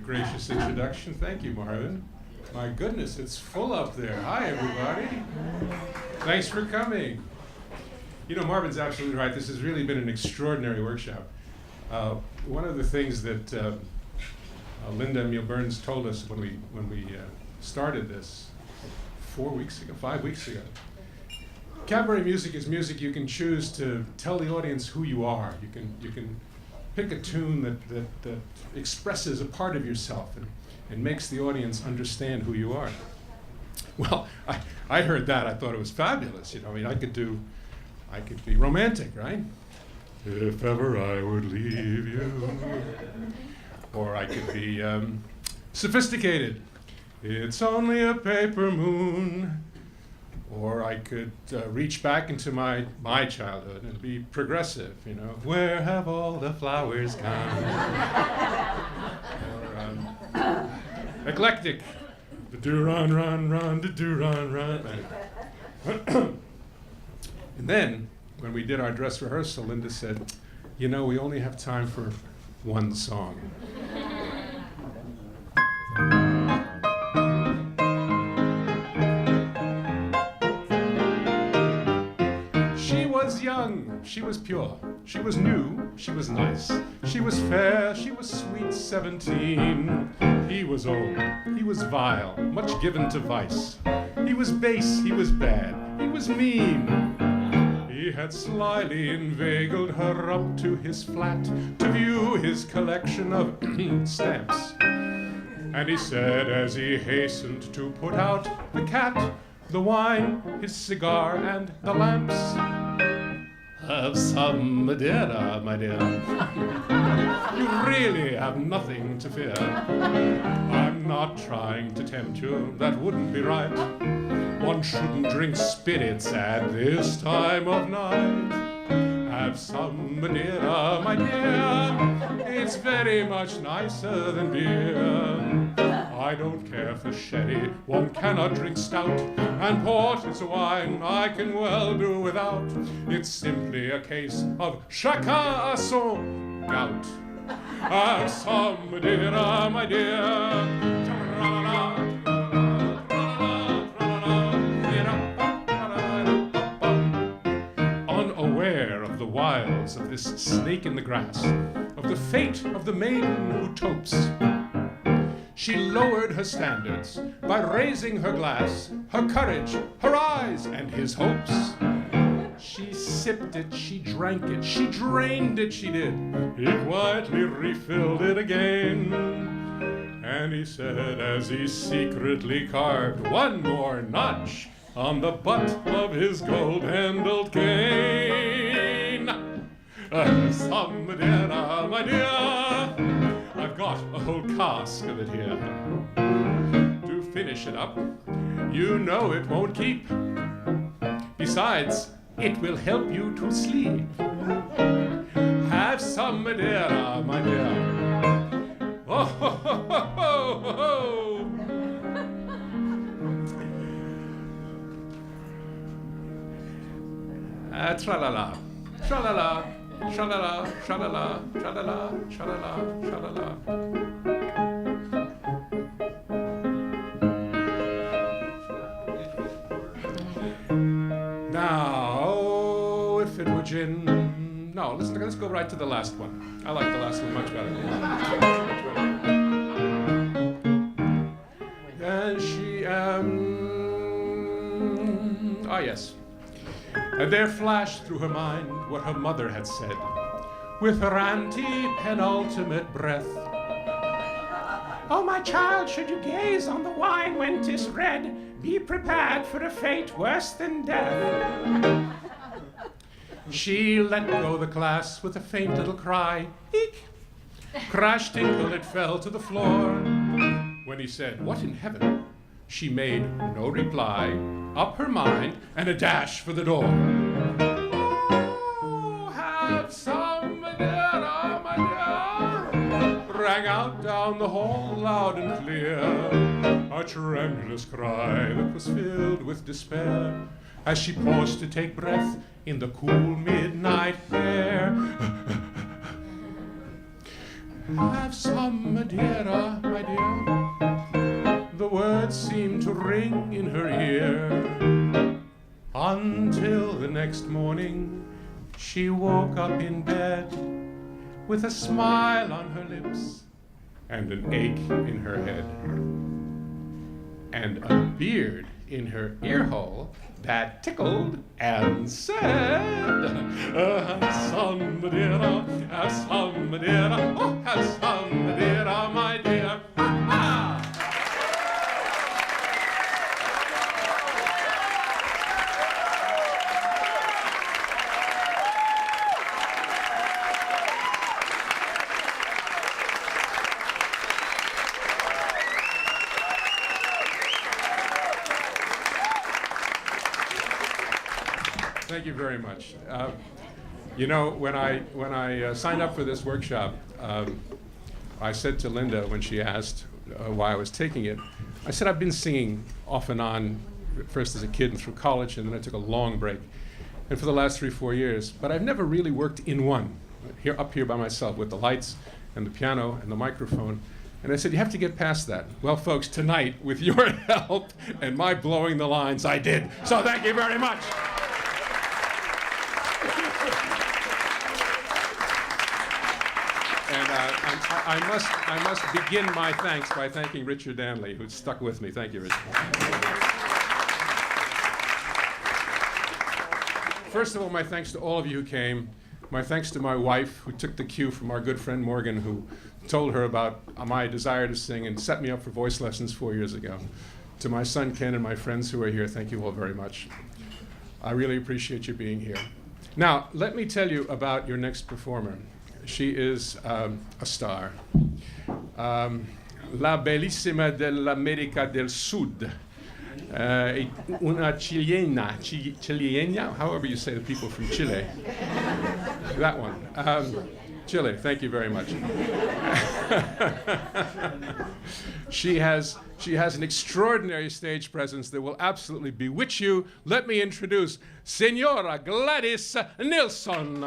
gracious introduction. Thank you, Marvin. My goodness, it's full up there. Hi, everybody. Thanks for coming. You know, Marvin's absolutely right. This has really been an extraordinary workshop. One of the things that Linda Emile Burns told us when we started this 5 weeks ago. Cabaret music is music you can choose to tell the audience who you are. You can pick a tune that expresses a part of yourself and makes the audience understand who you are. Well, I heard that. I thought it was fabulous. You know, I mean, I could be romantic, right? If ever I would leave you. Or I could be sophisticated. It's only a paper moon. Or I could reach back into my childhood and be progressive, you know. Where have all the flowers gone? Or eclectic. Do-run, run, run, do-run, run. And then, when we did our dress rehearsal, Linda said, you know, we only have time for one song. She was young, she was pure, she was new, she was nice, she was fair, she was sweet 17. He was old, he was vile, much given to vice. He was base, he was bad, he was mean. He had slyly inveigled her up to his flat to view his collection of stamps. And he said as he hastened to put out the cat, the wine, his cigar, and the lamps, have some Madeira, my dear. You really have nothing to fear. I'm not trying to tempt you, that wouldn't be right. One shouldn't drink spirits at this time of night. Have some Madeira, my dear. It's very much nicer than beer. I don't care for sherry, one cannot drink stout, and port is a wine I can well do without. It's simply a case of chacun à son gout. Have some Madeira, my dear. Unaware of the wiles of this snake in the grass, of the fate of the maiden who topes, she lowered her standards by raising her glass, her courage, her eyes, and his hopes. She sipped it, she drank it, she drained it, she did. He quietly refilled it again. And he said as he secretly carved one more notch on the butt of his gold-handled cane. Some Madeira, my dear. I've got a whole cask of it here. To finish it up, you know it won't keep. Besides, it will help you to sleep. Have some Madeira, my dear. Oh, ho, ho, ho, ho, ho. Tra-la-la, tra-la-la. Sha-la-la, sha-la-la, sha-la-la, sha-la-la, sha-la-la. Now, if it were gin... No, let's go right to the last one. I like the last one much better. And she, ah, yes. And there flashed through her mind what her mother had said, with her anti-penultimate breath. Oh, my child, should you gaze on the wine when 'tis red, be prepared for a fate worse than death. She let go the glass with a faint little cry. Eek! Crash tinkle, it fell to the floor. When he said, what in heaven? She made no reply, up her mind, and a dash for the door. Oh, have some Madeira, my dear, rang out down the hall loud and clear, a tremulous cry that was filled with despair, as she paused to take breath in the cool midnight air. Have some Madeira, my dear. The words seemed to ring in her ear. Until the next morning, she woke up in bed with a smile on her lips and an ache in her head, and a beard in her ear hole that tickled and said, have some Madeira, have some Madeira, oh, have some Madeira, my dear. Ha-ha! Thank you very much. You know, when I signed up for this workshop, I said to Linda when she asked why I was taking it, I said I've been singing off and on, first as a kid and through college, and then I took a long break, and for the last 3-4 years. But I've never really worked in one, up here by myself with the lights and the piano and the microphone. And I said, you have to get past that. Well, folks, tonight, with your help and my blowing the lines, I did. So thank you very much. And I must begin my thanks by thanking Richard Danley, who's stuck with me. Thank you, Richard. First of all, my thanks to all of you who came. My thanks to my wife, who took the cue from our good friend Morgan, who told her about my desire to sing and set me up for voice lessons 4 years ago. To my son Ken and my friends who are here, thank you all very much. I really appreciate you being here. Now, let me tell you about your next performer. She is a star. La bellissima dell'America del Sud. Una chilena, however you say the people from Chile. That one. Chile, thank you very much. She has an extraordinary stage presence that will absolutely bewitch you. Let me introduce Senora Gladys Nilsson.